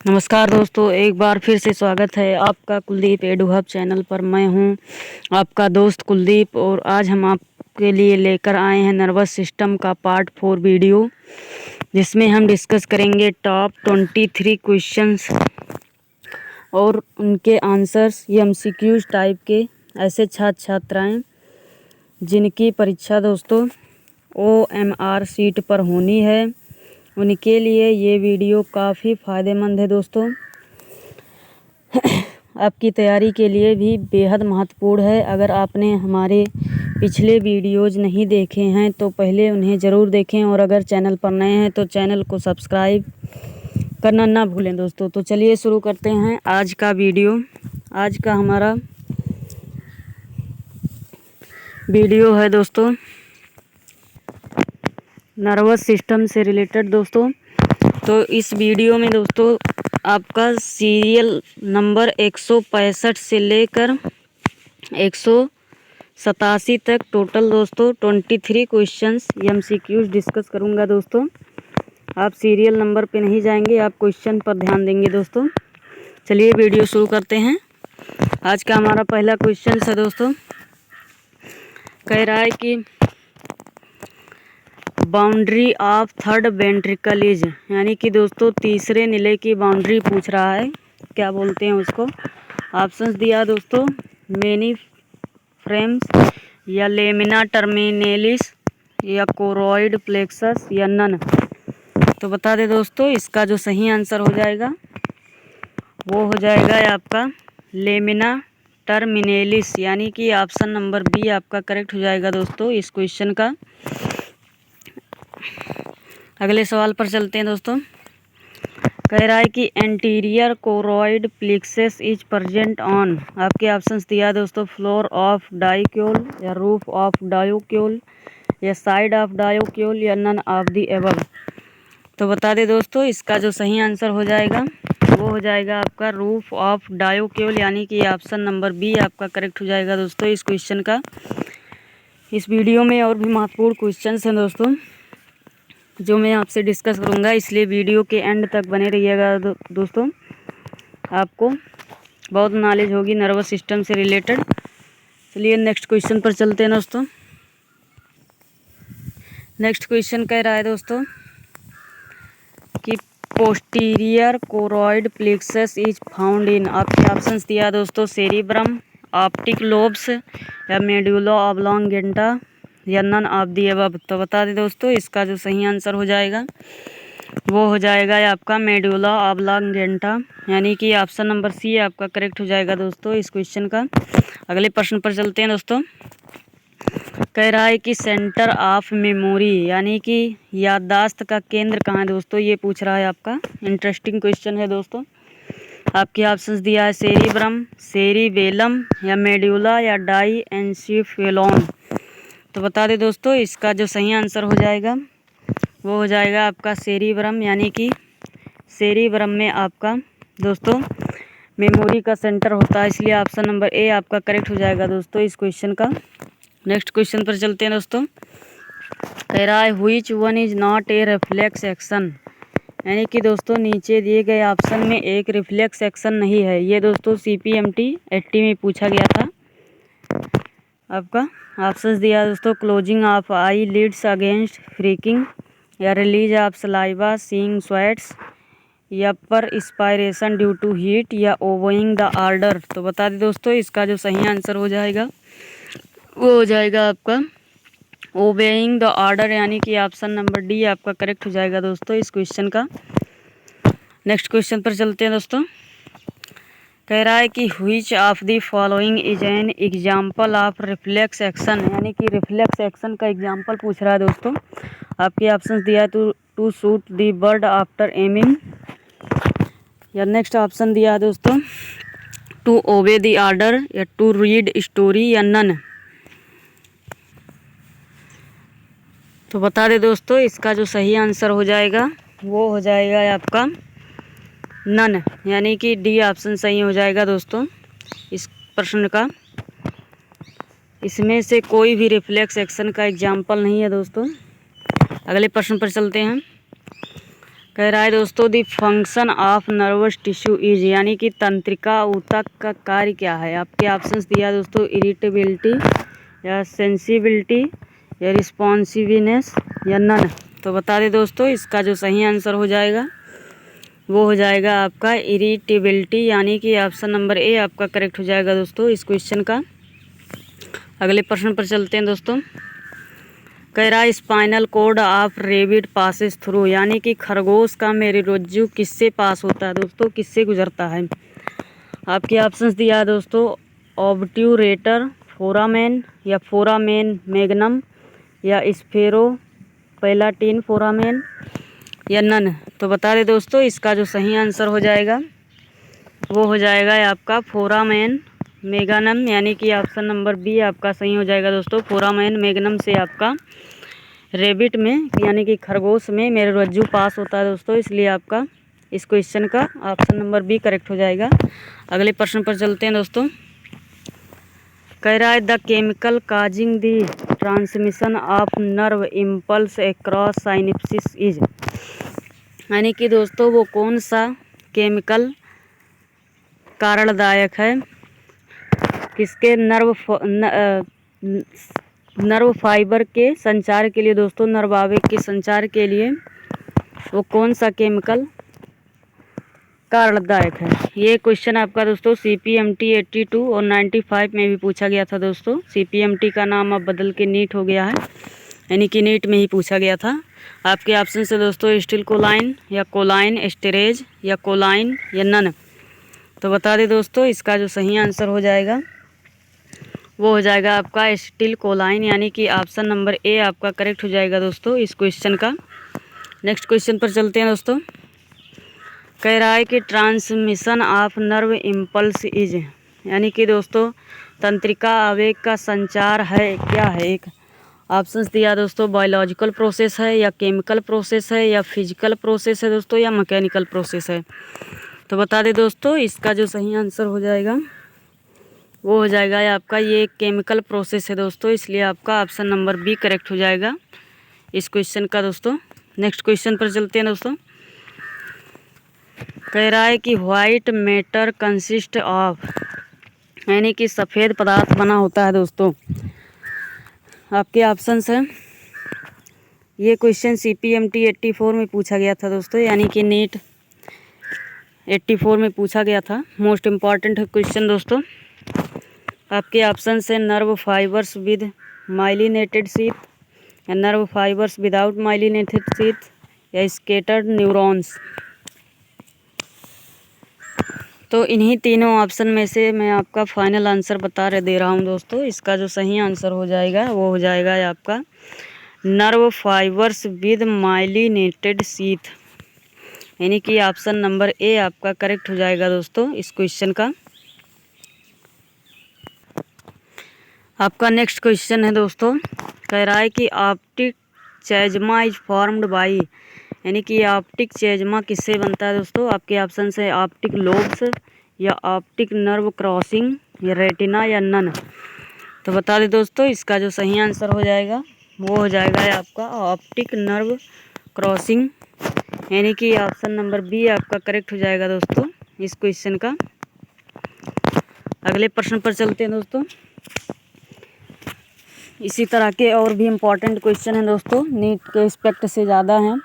नमस्कार दोस्तों, एक बार फिर से स्वागत है आपका कुलदीप एडू हब चैनल पर। मैं हूं आपका दोस्त कुलदीप और आज हम आपके लिए लेकर आए हैं नर्वस सिस्टम का पार्ट 4 वीडियो, जिसमें हम डिस्कस करेंगे टॉप 23 क्वेश्चंस और उनके आंसर्स। ये एमसीक्यूज टाइप के ऐसे छात्र छात्राएँ जिनकी परीक्षा दोस्तों OMR सीट पर होनी है, उनके लिए ये वीडियो काफ़ी फ़ायदेमंद है दोस्तों। आपकी तैयारी के लिए भी बेहद महत्वपूर्ण है। अगर आपने हमारे पिछले वीडियोज़ नहीं देखे हैं तो पहले उन्हें ज़रूर देखें, और अगर चैनल पर नए हैं तो चैनल को सब्सक्राइब करना ना भूलें दोस्तों। तो चलिए शुरू करते हैं आज का वीडियो। आज का हमारा वीडियो है दोस्तों नर्वस सिस्टम से रिलेटेड दोस्तों। तो इस वीडियो में दोस्तों आपका सीरियल नंबर 165 से लेकर 187 तक टोटल दोस्तों 23 क्वेश्चंस MCQs डिस्कस करूंगा दोस्तों। आप सीरियल नंबर पे नहीं जाएंगे, आप क्वेश्चन पर ध्यान देंगे दोस्तों। चलिए वीडियो शुरू करते हैं। आज का हमारा पहला क्वेश्चन है दोस्तों, कह रहा है कि boundary of third ventricle is, यानी कि दोस्तों तीसरे निले की बाउंड्री पूछ रहा है, क्या बोलते हैं उसको। ऑप्शंस दिया दोस्तों, मेनी फ्रेम्स या लेमिना टर्मिनेलिस या कोरोइड प्लेक्सस या नन। तो बता दें दोस्तों, इसका जो सही आंसर हो जाएगा वो हो जाएगा आपका लेमिना टर्मिनेलिस, यानी कि ऑप्शन नंबर बी आपका करेक्ट हो जाएगा दोस्तों इस क्वेश्चन का। अगले सवाल पर चलते हैं दोस्तों। कह रहा है कि anterior choroid plexus is present on, आपके ऑप्शंस दिया दोस्तों, फ्लोर ऑफ डायोक्यूल या रूफ ऑफ डायोक्यूल या साइड ऑफ डायोक्यूल या नन ऑफ द एबव। तो बता दें दोस्तों, इसका जो सही आंसर हो जाएगा वो हो जाएगा आपका रूफ ऑफ डायोक्यूल, यानी कि ऑप्शन नंबर बी आपका करेक्ट हो जाएगा दोस्तों इस क्वेश्चन का। इस वीडियो में और भी महत्वपूर्ण क्वेश्चन हैं दोस्तों जो मैं आपसे डिस्कस करूंगा, इसलिए वीडियो के एंड तक बने रहिएगा दोस्तों। आपको बहुत नॉलेज होगी नर्वस सिस्टम से रिलेटेड। चलिए नेक्स्ट क्वेश्चन पर चलते हैं दोस्तों। नेक्स्ट क्वेश्चन कह रहा है दोस्तों कि posterior choroid plexus is found इन, आपके ऑप्शंस दिया दोस्तों, सेरिब्रम, ऑप्टिक लोब्स या मेडुला ऑब्लोंगेटा या नन ऑफ दी अबव। तो बता दें दोस्तों, इसका जो सही आंसर हो जाएगा वो हो जाएगा आपका मेडुला ऑब्लोंगेटा, यानी कि ऑप्शन नंबर सी आपका करेक्ट हो जाएगा दोस्तों इस क्वेश्चन का। अगले प्रश्न पर चलते हैं दोस्तों। कह रहा है कि सेंटर ऑफ मेमोरी, यानी कि याददाश्त का केंद्र कहाँ है दोस्तों, ये पूछ रहा है आपका। इंटरेस्टिंग क्वेश्चन है दोस्तों। आपके ऑप्शंस दिया है, सेरिब्रम, सेरिबेलम या मेडुला या डाईएंसिफेलोन। तो बता दें दोस्तों, इसका जो सही आंसर हो जाएगा वो हो जाएगा आपका सेरिब्रम, यानी कि सेरिब्रम में आपका दोस्तों मेमोरी का सेंटर होता है, इसलिए ऑप्शन नंबर ए आपका करेक्ट हो जाएगा दोस्तों इस क्वेश्चन का। नेक्स्ट क्वेश्चन पर चलते हैं दोस्तों। कह रहा है which one is not a reflex action, यानी कि दोस्तों नीचे दिए गए ऑप्शन में एक रिफ्लेक्स एक्शन नहीं है। ये दोस्तों CPMT 80 में पूछा गया था। आपका ऑप्शंस दिया दोस्तों, closing of eye lids against freaking या release of saliva seeing sweats या perspiration due to heat या ओबेइंग द ऑर्डर। तो बता दें दोस्तों, इसका जो सही आंसर हो जाएगा वो हो जाएगा आपका ओबेइंग द ऑर्डर, यानी कि ऑप्शन नंबर डी आपका करेक्ट हो जाएगा दोस्तों इस क्वेश्चन का। नेक्स्ट क्वेश्चन पर चलते हैं दोस्तों। कह रहा है कि which of the following is an example of reflex action, यानी कि रिफ्लेक्स एक्शन का एग्जाम्पल पूछ रहा है दोस्तों। आपके ऑप्शंस दिया है, to shoot the bird after aiming या नेक्स्ट ऑप्शन दिया है दोस्तों, टू ओबे द ऑर्डर या टू रीड स्टोरी या नन। तो बता दें दोस्तों, इसका जो सही आंसर हो जाएगा वो हो जाएगा आपका नन, यानी कि डी ऑप्शन सही हो जाएगा दोस्तों इस प्रश्न का। इसमें से कोई भी रिफ्लेक्स एक्शन का एग्जाम्पल नहीं है दोस्तों। अगले प्रश्न पर चलते हैं। कह रहा है दोस्तों the function of nervous tissue is, यानी कि तंत्रिका ऊतक का कार्य क्या है। आपके ऑप्शंस दिया है दोस्तों, इरिटेबिलिटी या सेंसिबिलिटी या रिस्पॉन्सिवनेस या नन। तो बता दें दोस्तों, इसका जो सही आंसर हो जाएगा वो हो जाएगा आपका इरिटेबिलिटी, यानी कि ऑप्शन नंबर ए आपका करेक्ट हो जाएगा दोस्तों इस क्वेश्चन का। अगले प्रश्न पर चलते हैं दोस्तों। कह रहा है spinal cord of rabbit passes through, यानी कि खरगोश का मेरुरज्जु किससे पास होता है दोस्तों, किससे गुजरता है। आपके ऑप्शंस दिया है दोस्तों, ऑब्ट्यूरेटर, फोरामेन या फोरामेन मैग्नम या स्फेरो पैलाटिन फोरामेन या नन। तो बता दें दोस्तों, इसका जो सही आंसर हो जाएगा वो हो जाएगा आपका फोरामेन मैग्नम, यानी कि ऑप्शन नंबर बी आपका सही हो जाएगा दोस्तों। फोरामेन मैग्नम से आपका रेबिट में यानी कि खरगोश में मेरुरज्जु पास होता है दोस्तों, इसलिए आपका इस क्वेश्चन का ऑप्शन नंबर बी करेक्ट हो जाएगा। अगले प्रश्न पर चलते हैं दोस्तों। कह रहा है the chemical causing the transmission of nerve impulse across synapsis is, यानी कि दोस्तों वो कौन सा केमिकल कारणदायक है, किसके नर्व फाइबर के संचार के लिए दोस्तों, नर्व आवेग के संचार के लिए वो कौन सा केमिकल कारणदायक है। ये क्वेश्चन आपका दोस्तों CPMT 82 और 95 में भी पूछा गया था दोस्तों। CPMT का नाम अब बदल के नीट हो गया है, यानी कि नीट में ही पूछा गया था। आपके ऑप्शन से दोस्तों स्टील कोलाइन या कोलाइन एस्टेरेज या कोलाइन या नन। तो बता दें दोस्तों, इसका जो सही आंसर हो जाएगा वो हो जाएगा आपका स्टील कोलाइन, यानी कि ऑप्शन नंबर ए आपका करेक्ट हो जाएगा दोस्तों इस क्वेश्चन का। नेक्स्ट क्वेश्चन पर चलते हैं दोस्तों। कह रहा है कि transmission of nerve impulse is, यानी कि दोस्तों तंत्रिका आवेग का संचार है क्या है। एक ऑप्शंस दिया दोस्तों, बायोलॉजिकल प्रोसेस है या केमिकल प्रोसेस है या फिजिकल प्रोसेस है दोस्तों या मैकेनिकल प्रोसेस है। तो बता दें दोस्तों, इसका जो सही आंसर हो जाएगा वो हो जाएगा आपका ये केमिकल प्रोसेस है दोस्तों, इसलिए आपका ऑप्शन नंबर बी करेक्ट हो जाएगा इस क्वेश्चन का दोस्तों। नेक्स्ट क्वेश्चन पर चलते हैं दोस्तों। कह रहा है कि व्हाइट मैटर कंसिस्ट ऑफ, यानी कि सफ़ेद पदार्थ बना होता है दोस्तों। आपके ऑप्शंस हैं, ये क्वेश्चन CPMT 84 में पूछा गया था दोस्तों, यानी कि नीट 84 में पूछा गया था। मोस्ट इम्पॉर्टेंट क्वेश्चन दोस्तों। आपके ऑप्शन है nerve fibres with myelinated sheath या nerve fibres without myelinated sheath या स्केटर्ड न्यूरॉन्स। तो इन्हीं तीनों ऑप्शन में से मैं आपका फाइनल आंसर दे रहा हूं दोस्तों। इसका जो सही आंसर हो जाएगा वो हो जाएगा आपका nerve fibres with myelinated sheath, यानी कि ऑप्शन नंबर ए आपका करेक्ट हो जाएगा दोस्तों इस क्वेश्चन का। आपका नेक्स्ट क्वेश्चन है दोस्तों, कह रहा है कि ऑप्टिक चेजमा इज फॉर्म्ड बाई, यानी कि ऑप्टिक चेजमा किससे बनता है दोस्तों। आपके ऑप्शन है ऑप्टिक लोब्स या ऑप्टिक नर्व क्रॉसिंग या रेटिना या नन। तो बता दें दोस्तों, इसका जो सही आंसर हो जाएगा वो हो जाएगा आपका ऑप्टिक नर्व क्रॉसिंग, यानी कि ऑप्शन नंबर बी आपका करेक्ट हो जाएगा दोस्तों इस क्वेश्चन का। अगले प्रश्न पर चलते हैं दोस्तों। इसी तरह के और भी इम्पोर्टेंट क्वेश्चन हैं दोस्तों, नीट के एस्पेक्ट से ज़्यादा हैं,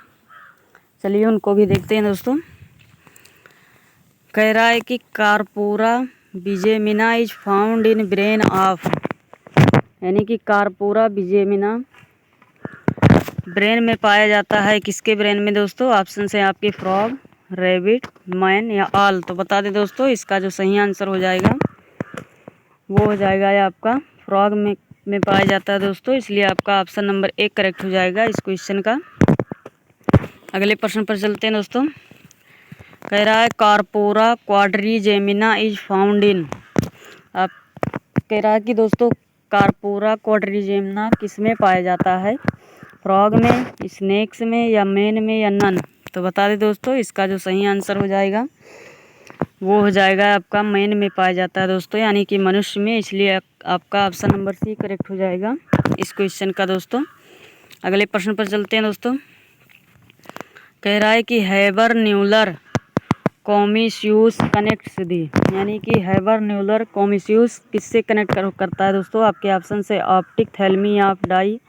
चलिए उनको भी देखते हैं दोस्तों। कह रहा है कि corpora bigemina is found in brain of, यानी कि कार्पोरा बिजेमिना ब्रेन में पाया जाता है किसके ब्रेन में दोस्तों। ऑप्शन है आपके फ्रॉग, रैबिट, मैन या ऑल। तो बता दें दोस्तों, इसका जो सही आंसर हो जाएगा वो हो जाएगा आपका फ्रॉग में पाया जाता है दोस्तों, इसलिए आपका ऑप्शन नंबर एक करेक्ट हो जाएगा इस क्वेश्चन का। अगले प्रश्न पर चलते हैं दोस्तों। कह रहा है कार्पोरा क्वाड्रिजेमिना इज फाउंड इन, आप कह रहा है कि दोस्तों कार्पोरा क्वाड्रिजेमिना किस में पाया जाता है, फ्रॉग में, स्नेक्स में या मैन में या नन। तो बता दें दोस्तों, इसका जो सही आंसर हो जाएगा वो हो जाएगा आपका मैन में पाया जाता है दोस्तों, यानी कि मनुष्य में, इसलिए आपका ऑप्शन नंबर सी करेक्ट हो जाएगा इस क्वेश्चन का दोस्तों। अगले प्रश्न पर चलते हैं दोस्तों। कह रहा है कि हैबर न्यूलर कॉमिस्यूस कनेक्ट्स दी, यानी कि हैबर न्यूलर कॉमिस्यूस किससे कनेक्ट करता है दोस्तों? आपके ऑप्शन से ऑप्टिक थैलेमी ऑफ डाई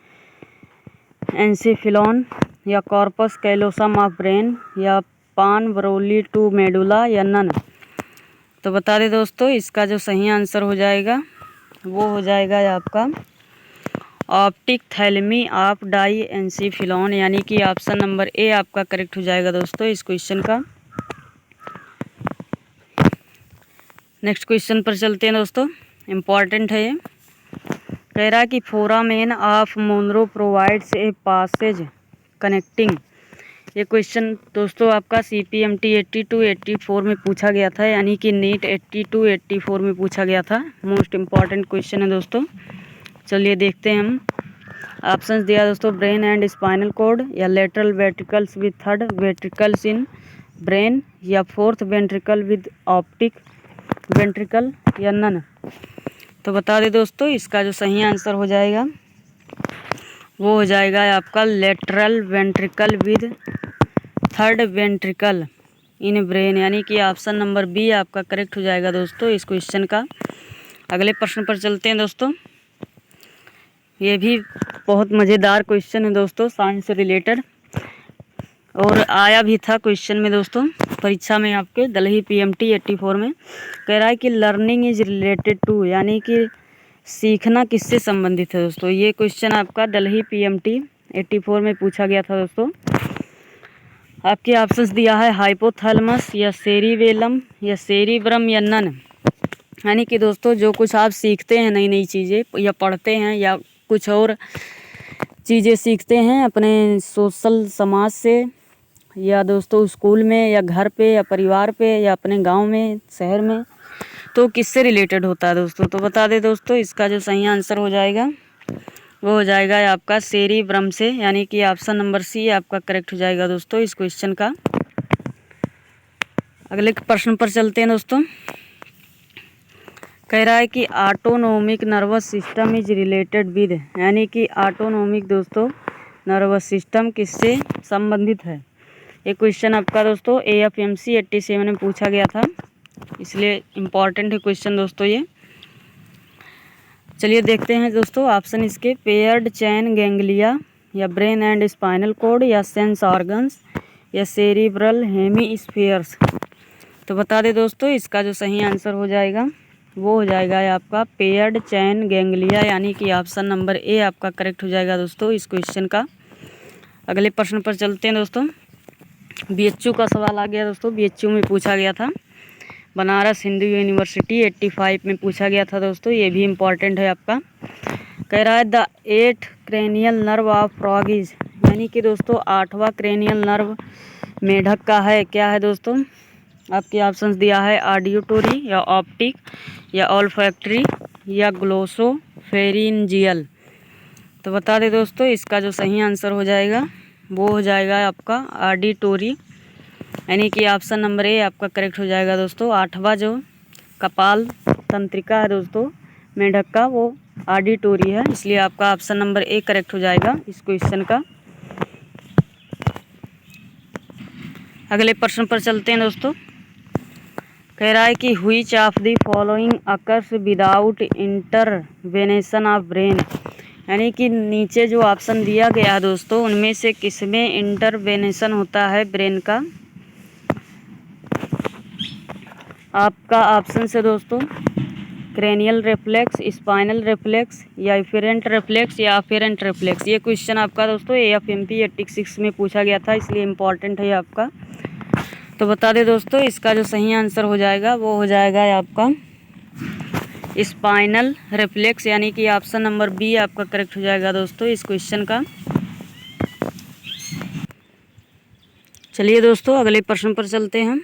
एंसेफिलॉन, या कॉर्पस कैलोसम ऑफ ब्रेन, या पान ब्रोली टू मेडुला, या नन। तो बता दें दोस्तों, इसका जो सही आंसर हो जाएगा वो हो जाएगा आपका ऑप्टिक थैलेमी ऑफ डाई एंसेफिलॉन, यानी कि ऑप्शन नंबर ए आपका करेक्ट हो जाएगा दोस्तों इस क्वेश्चन का। नेक्स्ट क्वेश्चन पर चलते हैं दोस्तों, इम्पॉर्टेंट है ये। कह रहा है कि foramen of Monro provides a passage connecting. ये क्वेश्चन दोस्तों आपका CPMT 82-84 में पूछा गया था, यानी कि नीट 82-84 में पूछा गया था। मोस्ट इम्पॉर्टेंट क्वेश्चन है दोस्तों। चलिए देखते हैं हम। ऑप्शंस दिया दोस्तों, ब्रेन एंड स्पाइनल कॉर्ड, या lateral ventricles with third ventricles in brain, या fourth ventricle with optic ventricle, या नन। तो बता दें दोस्तों, इसका जो सही आंसर हो जाएगा वो हो जाएगा आपका lateral ventricle with third ventricle in brain, यानी कि ऑप्शन नंबर बी आपका करेक्ट हो जाएगा दोस्तों इस क्वेश्चन का। अगले प्रश्न पर चलते हैं दोस्तों। ये भी बहुत मज़ेदार क्वेश्चन है दोस्तों, साइंस से रिलेटेड, और आया भी था क्वेश्चन में दोस्तों परीक्षा में आपके दिल्ली PMT 84 में। कह रहा है कि लर्निंग इज रिलेटेड टू, यानी कि सीखना किससे संबंधित है दोस्तों। ये क्वेश्चन आपका दिल्ली PMT 84 में पूछा गया था दोस्तों। आपके ऑप्शंस दिया है हाइपोथैलेमस, या सेरिबेलम, या सेरिब्रम, या नन। यानी कि दोस्तों जो कुछ आप सीखते हैं नई नई चीज़ें, या पढ़ते हैं, या कुछ और चीज़ें सीखते हैं अपने सोशल समाज से, या दोस्तों स्कूल में, या घर पे, या परिवार पे, या अपने गांव में, शहर में, तो किससे रिलेटेड होता है दोस्तों। तो बता दें दोस्तों, इसका जो सही आंसर हो जाएगा वो हो जाएगा आपका सेरिब्रम से, यानी कि ऑप्शन नंबर सी आपका करेक्ट हो जाएगा दोस्तों इस क्वेश्चन का। अगले प्रश्न पर चलते हैं दोस्तों। कह रहा है कि autonomic nervous system is related with, यानी कि ऑटोनोमिक दोस्तों नर्वस सिस्टम किससे संबंधित है। ये क्वेश्चन आपका दोस्तों AFMC 87 में पूछा गया था, इसलिए इम्पॉर्टेंट है क्वेश्चन दोस्तों ये। चलिए देखते हैं दोस्तों ऑप्शन इसके, पेयर्ड चैन गैंग्लिया, या ब्रेन एंड स्पाइनल कॉर्ड, या सेंस ऑर्गन्स, या सेरिब्रल हेमीस्फीयर्स। तो बता दें दोस्तों, इसका जो सही आंसर हो जाएगा वो हो जाएगा आपका पेयर्ड चैन गैंग्लिया, यानी कि ऑप्शन नंबर ए आपका करेक्ट हो जाएगा दोस्तों इस क्वेश्चन का। अगले प्रश्न पर चलते हैं दोस्तों। BHU का सवाल आ गया दोस्तों, BHU में पूछा गया था, बनारस हिंदू यूनिवर्सिटी 85 में पूछा गया था दोस्तों। ये भी इम्पॉर्टेंट है आपका। कह रहा है the 8th cranial nerve of frog is, यानी कि दोस्तों 8वां क्रेनियल नर्व मेढक का है, क्या है दोस्तों। आपके ऑप्शंस दिया है ऑडियोटोरी, या ऑप्टिक, या ऑल्फैक्टरी, या ग्लोसोफेरिंजियल। तो बता दें दोस्तों, इसका जो सही आंसर हो जाएगा वो हो जाएगा आपका ऑडिटोरी, यानी कि ऑप्शन नंबर ए आपका करेक्ट हो जाएगा दोस्तों। 8वां जो कपाल तंत्रिका है दोस्तों मेढक का, वो ऑडिटोरी है, इसलिए आपका ऑप्शन नंबर ए करेक्ट हो जाएगा इस क्वेश्चन का। अगले प्रश्न पर चलते हैं दोस्तों। कह रहा है कि which of the following occurs without intervention of brain, यानी कि नीचे जो ऑप्शन दिया गया है दोस्तों उनमें से किसमें इंटरवेनेशन होता है ब्रेन का। आपका ऑप्शन से दोस्तों क्रेनियल रिफ्लेक्स, स्पाइनल रिफ्लेक्स, या इफेरेंट रिफ्लेक्स, या अफेरेंट रिफ्लेक्स। ये क्वेश्चन आपका दोस्तों AFMP 86 में पूछा गया था, इसलिए इम्पॉर्टेंट है आपका। तो बता दें दोस्तों, इसका जो सही आंसर हो जाएगा वो हो जाएगा आपका स्पाइनल रिफ्लेक्स, यानी कि ऑप्शन नंबर बी आपका करेक्ट हो जाएगा दोस्तों इस क्वेश्चन का। चलिए दोस्तों अगले प्रश्न पर चलते हैं।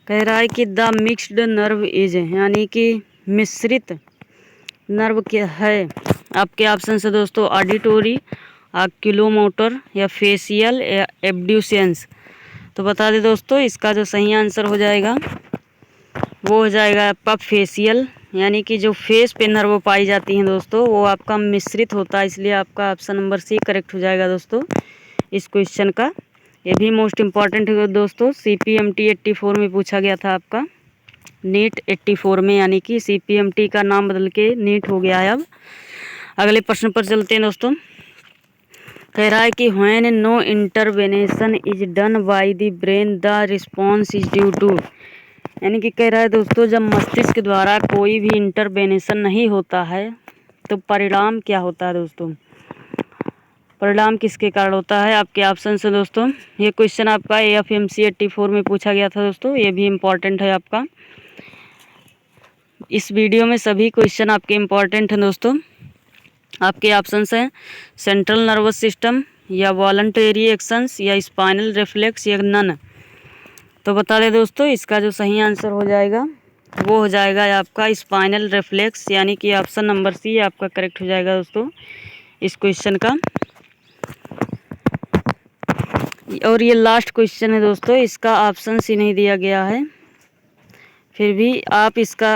कह रहा है कि द मिक्स्ड नर्व इज, यानी कि मिश्रित नर्व क्या है। आपके ऑप्शन से दोस्तों ऑडिटोरी, ऑक्यूलोमोटर, या फेशियल, या एब्ड्यूसेंस। तो बता दें दोस्तों, इसका जो सही आंसर हो जाएगा वो हो जाएगा आपका फेशियल, यानी कि जो फेस पे नर्व पाई जाती हैं दोस्तों वो आपका मिश्रित होता है, इसलिए आपका ऑप्शन नंबर सी करेक्ट हो जाएगा दोस्तों इस क्वेश्चन का। ये भी मोस्ट इम्पॉर्टेंट है दोस्तों, CPMT 84 में पूछा गया था आपका, नीट 84 में, यानी कि CPMT का नाम बदल के नीट हो गया है अब। अगले प्रश्न पर चलते हैं दोस्तों। कह रहा है कि when no intervention is done by the brain the response is due to, यानी कि कह रहा है दोस्तों जब मस्तिष्क द्वारा कोई भी इंटरवेनेशन नहीं होता है तो परिणाम क्या होता है दोस्तों, परिणाम किसके कारण होता है। आपके ऑप्शन है दोस्तों, ये क्वेश्चन आपका AFMC 84 में पूछा गया था दोस्तों, ये भी इम्पॉर्टेंट है आपका। इस वीडियो में सभी क्वेश्चन आपके इम्पॉर्टेंट हैं दोस्तों। आपके ऑप्शंस हैं सेंट्रल नर्वस सिस्टम, या वॉलंटरी एक्शंस, या स्पाइनल रिफ्लेक्स, या नन। तो बता दें दोस्तों, इसका जो सही आंसर हो जाएगा वो हो जाएगा आपका स्पाइनल रिफ्लेक्स, यानी कि ऑप्शन नंबर सी आपका करेक्ट हो जाएगा दोस्तों इस क्वेश्चन का। और ये लास्ट क्वेश्चन है दोस्तों, इसका ऑप्शन ही नहीं दिया गया है, फिर भी आप इसका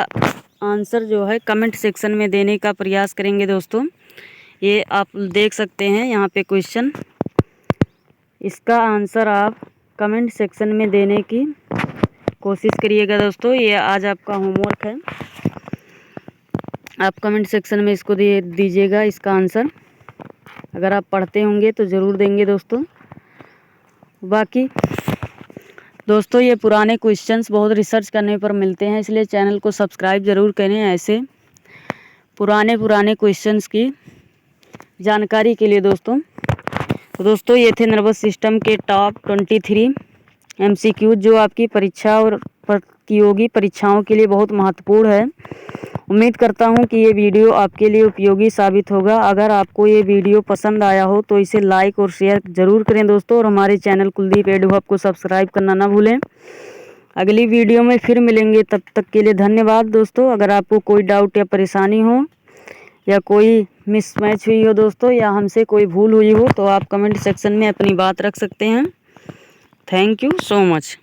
आंसर जो है कमेंट सेक्शन में देने का प्रयास करेंगे दोस्तों। ये आप देख सकते हैं यहाँ पे क्वेश्चन, इसका आंसर आप कमेंट सेक्शन में देने की कोशिश करिएगा दोस्तों। ये आज आपका होमवर्क है, आप कमेंट सेक्शन में इसको दे दीजिएगा इसका आंसर। अगर आप पढ़ते होंगे तो ज़रूर देंगे दोस्तों। बाकी दोस्तों ये पुराने क्वेश्चंस बहुत रिसर्च करने पर मिलते हैं, इसलिए चैनल को सब्सक्राइब ज़रूर करें ऐसे पुराने क्वेश्चंस की जानकारी के लिए दोस्तों। तो दोस्तों ये थे नर्वस सिस्टम के टॉप 23 MCQ जो आपकी परीक्षा और प्रतियोगी परीक्षाओं के लिए बहुत महत्वपूर्ण है। उम्मीद करता हूं कि ये वीडियो आपके लिए उपयोगी साबित होगा। अगर आपको ये वीडियो पसंद आया हो तो इसे लाइक और शेयर ज़रूर करें दोस्तों, और हमारे चैनल कुलदीप एडू हब को सब्सक्राइब करना ना भूलें। अगली वीडियो में फिर मिलेंगे, तब तक के लिए धन्यवाद दोस्तों। अगर आपको कोई डाउट या परेशानी हो, या कोई मिसमैच हुई हो दोस्तों, या हमसे कोई भूल हुई हो, तो आप कमेंट सेक्शन में अपनी बात रख सकते हैं। Thank you so much.